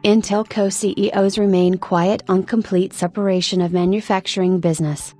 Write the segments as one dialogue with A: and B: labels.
A: Intel co-CEOs remain quiet on complete separation of manufacturing business.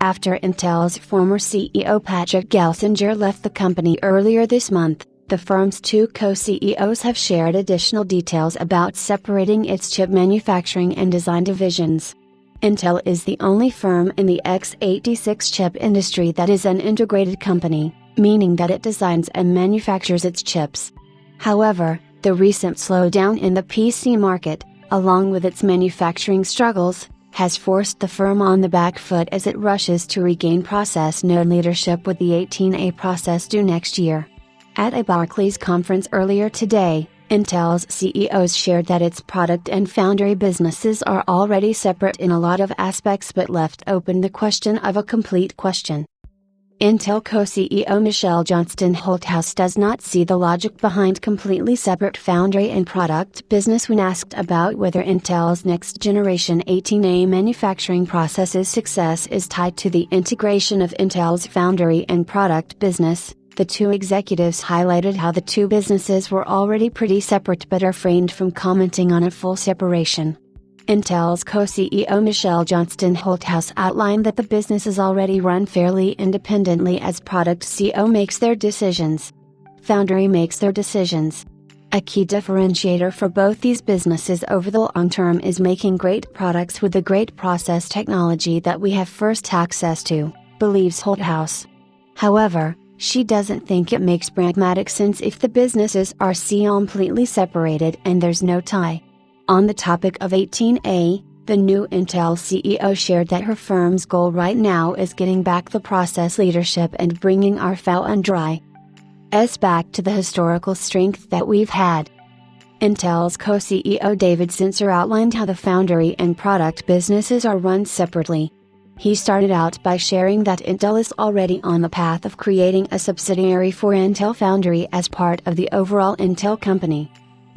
A: After Intel's former CEO Patrick Gelsinger left the company earlier this month, the firm's two co-CEOs have shared additional details about separating its chip manufacturing and design divisions. Intel is the only firm in the x86 chip industry that is an integrated company, meaning that it designs and manufactures its chips. However, the recent slowdown in the PC market, along with its manufacturing struggles, has forced the firm on the back foot as it rushes to regain process node leadership with the 18A process due next year. At a Barclays conference earlier today, Intel's CEOs shared that its product and foundry businesses are already separate in a lot of aspects but left open the question of a complete question. Intel co-CEO Michelle Johnston Holthaus does not see the logic behind completely separate foundry and product business when asked about whether Intel's next-generation 18A manufacturing process's success is tied to the integration of Intel's foundry and product business. The two executives highlighted how the two businesses were already pretty separate but refrained from commenting on a full separation. Intel's co-CEO Michelle Johnston Holthaus outlined that the business is already run fairly independently as product CEO makes their decisions. Foundry makes their decisions. A key differentiator for both these businesses over the long term is making great products with the great process technology that we have first access to, believes Holthaus. However, she doesn't think it makes pragmatic sense if the businesses are completely separated and there's no tie. On the topic of 18A, the new Intel CEO shared that her firm's goal right now is getting back the process leadership and bringing our foundry back to the historical strength that we've had. Intel's co-CEO David Zinsser outlined how the foundry and product businesses are run separately. He started out by sharing that Intel is already on the path of creating a subsidiary for Intel Foundry as part of the overall Intel company.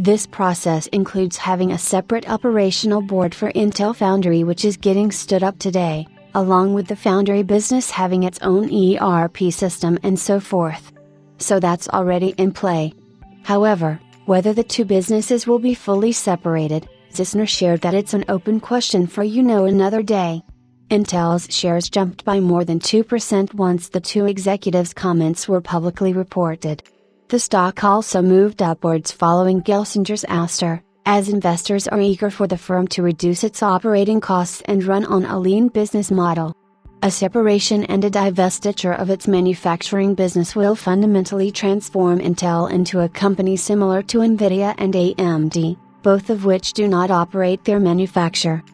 A: This process includes having a separate operational board for Intel Foundry which is getting stood up today, along with the foundry business having its own ERP system and so forth. So that's already in play. However, whether the two businesses will be fully separated, Zinsser shared that it's an open question for another day. Intel's shares jumped by more than 2% once the two executives' comments were publicly reported. The stock also moved upwards following Gelsinger's ouster, as investors are eager for the firm to reduce its operating costs and run on a lean business model. A separation and a divestiture of its manufacturing business will fundamentally transform Intel into a company similar to Nvidia and AMD, both of which do not operate their manufacturing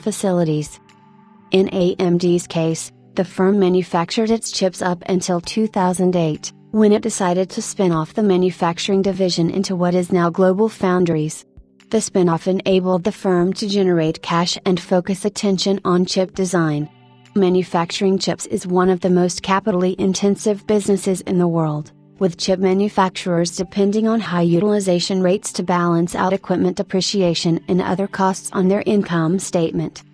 A: facilities. In AMD's case, the firm manufactured its chips up until 2008. When it decided to spin off the manufacturing division into what is now GlobalFoundries. The spin-off enabled the firm to generate cash and focus attention on chip design. Manufacturing chips is one of the most capitally intensive businesses in the world, with chip manufacturers depending on high utilization rates to balance out equipment depreciation and other costs on their income statement.